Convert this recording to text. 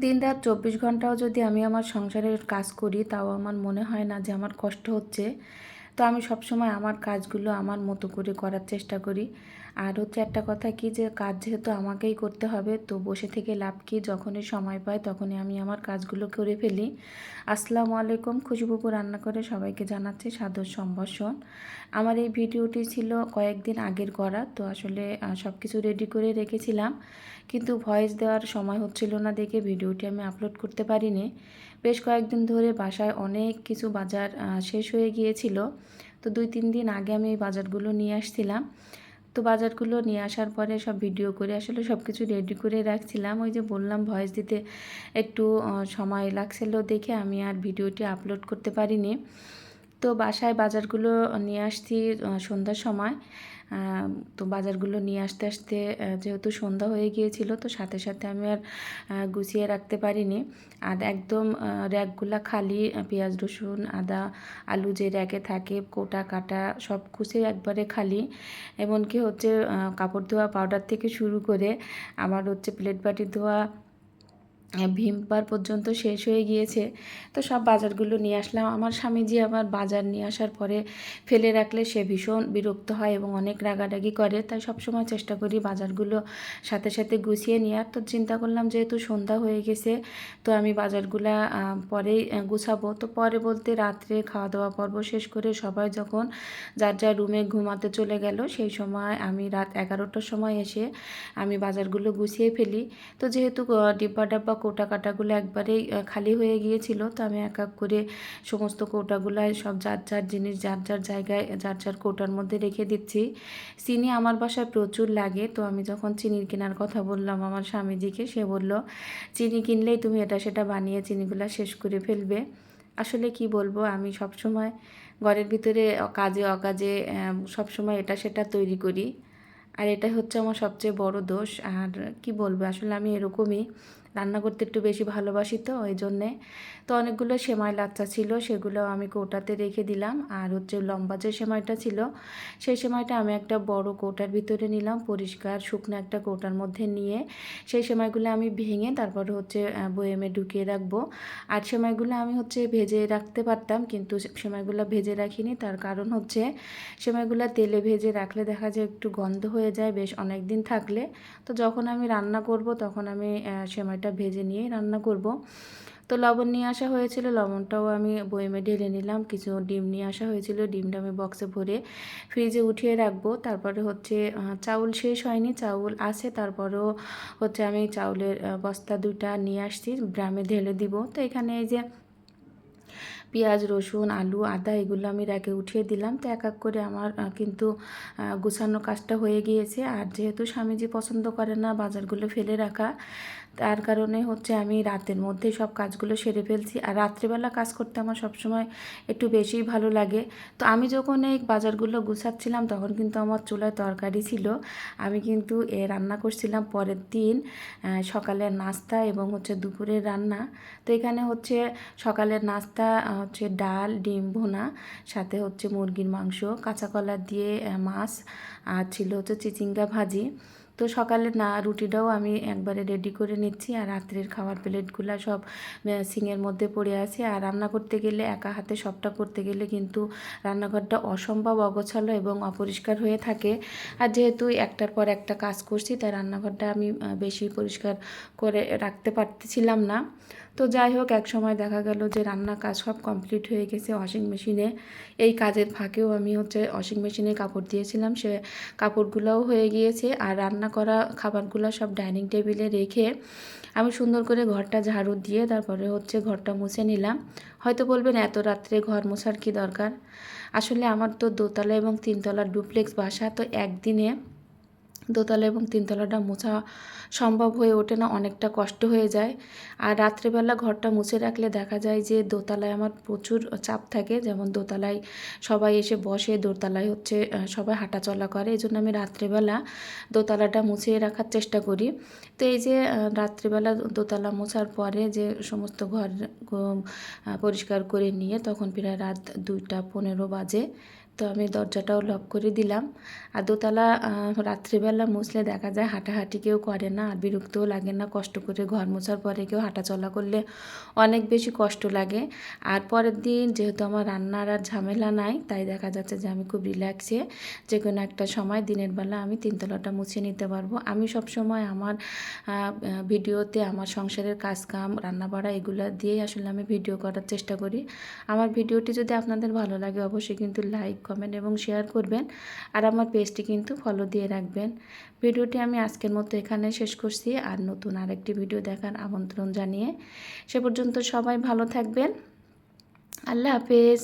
দিনরাত ২৪ ঘন্টাও যদি আমি আমার সংসারের কাজ করি, তাও আমার মনে হয় না যে আমার কষ্ট হচ্ছে। তো আমি সবসময় আমার কাজগুলো আমার মতো করে করার চেষ্টা করি। আর হচ্ছে একটা কথা কি, যে কাজ যেহেতু আমাকেই করতে হবে, তো বসে থেকে লাভ কি? যখনই সময় পাই তখনই আমি আমার কাজগুলো করে ফেলি। আসসালামু আলাইকুম, খুশবুপু রান্না করে সবাইকে জানাচ্ছি সাদর সম্ভাষণ। আমার এই ভিডিওটি ছিল কয়েকদিন আগের করা, তো আসলে সব কিছু রেডি করে রেখেছিলাম, কিন্তু ভয়েস দেওয়ার সময় হচ্ছিল না দেখে ভিডিওটি আমি আপলোড করতে পারিনি। বেশ কয়েকদিন ধরে বাসায় অনেক কিছু বাজার শেষ হয়ে গিয়েছিল, তো 2-3 দিন আগে আমি এই বাজারগুলো নিয়ে আসছিলাম। তো বাজারগুলো নিয়ে আসার পরে সব ভিডিও করে আসলে সব কিছু রেডি করে রাখছিলাম। ওই যে বললাম, ভয়েস দিতে একটু সময় লাগছিল দেখে আমি আর ভিডিওটি আপলোড করতে পারিনি। তো বাসায় বাজারগুলো নিয়ে আসছি সন্ধ্যার সময়। তো বাজারগুলো নিয়ে আসতে আসতে যেহেতু সন্ধ্যা হয়ে গিয়েছিল, তো সাথে সাথে আমি আর গুছিয়ে রাখতে পারিনি। আর একদম র্যাকগুলা খালি, পেঁয়াজ রসুন আদা আলু যে র্যাকে থাকে কোটা কাটা সব গুছিয়ে একবারে খালি। এমনকি হচ্ছে কাপড় ধোয়া পাউডার থেকে শুরু করে আমার হচ্ছে প্লেট বাটি ধোয়া ভীম বার পর্যন্ত শেষ হয়ে গিয়েছে। তো সব বাজারগুলো নিয়ে আসলাম। আমার স্বামীজি আবার বাজার নিয়ে আসার পরে ফেলে রাখলে সে ভীষণ বিরক্ত হয় এবং অনেক রাগারাগি করে, তাই সবসময় চেষ্টা করি বাজারগুলো সাথে সাথে গুছিয়ে নেওয়ার। তো চিন্তা করলাম যেহেতু সন্ধ্যা হয়ে গেছে, তো আমি বাজারগুলা পরেই গুছাবো। তো পরে বলতে রাত্রে খাওয়া দাওয়া পর্ব শেষ করে সবাই যখন যার যার রুমে ঘুমাতে চলে গেল, সেই সময় আমি রাত 11টার সময় এসে আমি বাজারগুলো গুছিয়ে ফেলি। তো যেহেতু ডিব্বা ডাব্বা কৌটা কাটাগুলো একবারেই খালি হয়ে গিয়েছিল, তো আমি এক এক করে সমস্ত কৌটাগুলায় সব যার যার জিনিস যার যার জায়গায় যার যার কৌটার মধ্যে রেখে দিচ্ছি। চিনি আমার বাসায় প্রচুর লাগে, তো আমি যখন চিনির কেনার কথা বললাম আমার স্বামীজিকে, সে বলল চিনি কিনলেই তুমি এটা সেটা বানিয়ে চিনিগুলা শেষ করে ফেলবে। আসলে কি বলবো, আমি সবসময় ঘরের ভিতরে কাজে অকাজে সবসময় এটা সেটা তৈরি করি, আর এটাই হচ্ছে আমার সবচেয়ে বড় দোষ। আর কি বলবো, আসলে আমি এরকমই, রান্না করতে একটু বেশি ভালোবাসি, তো এই জন্যে। তো অনেকগুলো সেমাই লাচ্চা ছিল, সেগুলো আমি কৌটাতে রেখে দিলাম। আর হচ্ছে লম্বা যে সেমাইটা ছিল, সেই সেমাইটা আমি একটা বড় কৌটার ভিতরে নিলাম, পরিষ্কার শুকনো একটা কৌটার মধ্যে নিয়ে সেই সেমাইগুলো আমি ভেঙে তারপরে হচ্ছে বয়েমে ঢুকিয়ে রাখবো। আর সেমাইগুলো আমি হচ্ছে ভেজে রাখতে পারতাম, কিন্তু সেমাইগুলো ভেজে রাখিনি। তার কারণ হচ্ছে সেমাইগুলো তেলে ভেজে রাখলে দেখা যায় একটু গন্ধ হয়ে যায় বেশ অনেক দিন থাকলে। তো যখন আমি রান্না করব তখন আমি সেমাইটা ভেজে নিয়েই রান্না করব। তো লবণ নিয়ে আসা হয়েছিল, লবণটাও আমি বয়েমে ঢেলে নিলাম। কিছু ডিম নিয়ে আসা হয়েছিল, ডিমটা আমি বক্সে ভরে ফ্রিজে উঠিয়ে রাখবো। তারপরে হচ্ছে চাউল শেষ হয়নি, চাউল আছে, তারপরেও হচ্ছে আমি চাউলের বস্তা 2টা নিয়ে আসছি, ড্রামে ঢেলে দিব। তো এখানে এই যে পেঁয়াজ রসুন আলু আদা এগুলো আমি রেখে উঠিয়ে দিলাম। তো এক এক করে আমার কিন্তু গুছানো কাজটা হয়ে গিয়েছে। আর যেহেতু স্বামীজি পছন্দ করে না বাজারগুলো ফেলে রাখা, তার কারণে হচ্ছে আমি রাতের মধ্যে সব কাজগুলো সেরে ফেলছি। আর রাত্রিবেলা কাজ করতে আমার সবসময় একটু বেশিই ভালো লাগে। তো আমি যখন এই বাজারগুলো গুছাচ্ছিলাম তখন কিন্তু আমার চুলায় তরকারি ছিল। আমি কিন্তু রান্না করছিলাম পরের দিন সকালের নাস্তা এবং হচ্ছে দুপুরের রান্না। তো এখানে হচ্ছে সকালের নাস্তা হচ্ছে ডাল ডিম ভুনা, সাথে হচ্ছে মুরগির মাংস কাঁচা কলা দিয়ে মাছ, আর ছিল হচ্ছে চিচিঙ্গা ভাজি। তো সকালে না রুটিটাও আমি একবারে রেডি করে নিচ্ছি, আর রাত্রের খাওয়ার প্লেটগুলো সব সিংয়ের মধ্যে পড়ে আছে। আর রান্না করতে গেলে একা হাতে সবটা করতে গেলে কিন্তু রান্নাঘরটা অসম্ভব অগোছালো এবং অপরিষ্কার হয়ে থাকে। আর যেহেতু একটার পর একটা কাজ করছি, তাই রান্নাঘরটা আমি বেশি পরিষ্কার করে রাখতে পারতেছিলাম না। তো যাই হোক, এক সময় দেখা গেল যে রান্না কাজ সব কমপ্লিট হয়ে গেছে ওয়াশিং মেশিনে। এই কাজের ফাঁকেও আমি হচ্ছে ওয়াশিং মেশিনে কাপড় দিয়েছিলাম, সে কাপড়গুলোও হয়ে গিয়েছে। আর রান্না করা খাবারগুলো সব ডাইনিং টেবিলে রেখে আমি সুন্দর করে ঘরটা ঝাড়ু দিয়ে তারপরে হচ্ছে ঘরটা মুছে নিলাম। হয়তো বলবেন এত রাত্রে ঘর মোছার কী দরকার। আসলে আমার তো দোতলা এবং তিনতলার ডুপ্লেক্স বাসা, তো একদিনে দোতলা এবং তিনতলাটা মোছা সম্ভব হয়ে ওঠে না, অনেকটা কষ্ট হয়ে যায়। আর রাত্রেবেলা ঘরটা মুছে রাখলে দেখা যায় যে দোতলায় আমার প্রচুর চাপ থাকে, যেমন দোতলায় সবাই এসে বসে, দোতলায় হচ্ছে সবাই হাঁটাচলা করে, এই জন্য আমি রাত্রেবেলা দোতলাটা মুছিয়ে রাখার চেষ্টা করি। তো এই যে রাত্রিবেলা দোতলা মোছার পরে যে সমস্ত ঘর পরিষ্কার করে নিয়ে তখন প্রায় রাত 2টা 15 বাজে। তো তো আমি দরজাটাও লক করে দিলাম। আর দোতলা রাত্রিবেলা মুছলে দেখা যায় হাঁটাহাঁটি কেউ করে না, আর বিরক্তও লাগে না। কষ্ট করে ঘর মোছার পরে কেউ হাঁটাচলা করলে অনেক বেশি কষ্ট লাগে। আর পরের দিন যেহেতু আমার রান্নার আর ঝামেলা নাই, তাই দেখা যাচ্ছে যে আমি খুব রিল্যাক্সে যে কোনো একটা সময় দিনের বেলা আমি তিনতলাটা মুছে নিতে পারবো। আমি সব সময় আমার ভিডিওতে আমার সংসারের কাজকাম রান্নাবাড়া এগুলো দিয়েই আসলে আমি ভিডিও করার চেষ্টা করি। আমার ভিডিওটি যদি আপনাদের ভালো লাগে অবশ্যই কিন্তু লাইক, কমেন্ট এবং শেয়ার করবেন। আর আমার পেজটি কিন্তু ফলো দিয়ে রাখবেন। ভিডিওটি আমি আজকের মতো এখানে শেষ করছি। আর নতুন আরেকটি ভিডিও দেখার আমন্ত্রণ জানিয়ে সে পর্যন্ত সবাই ভালো থাকবেন। আল্লাহ হাফেজ।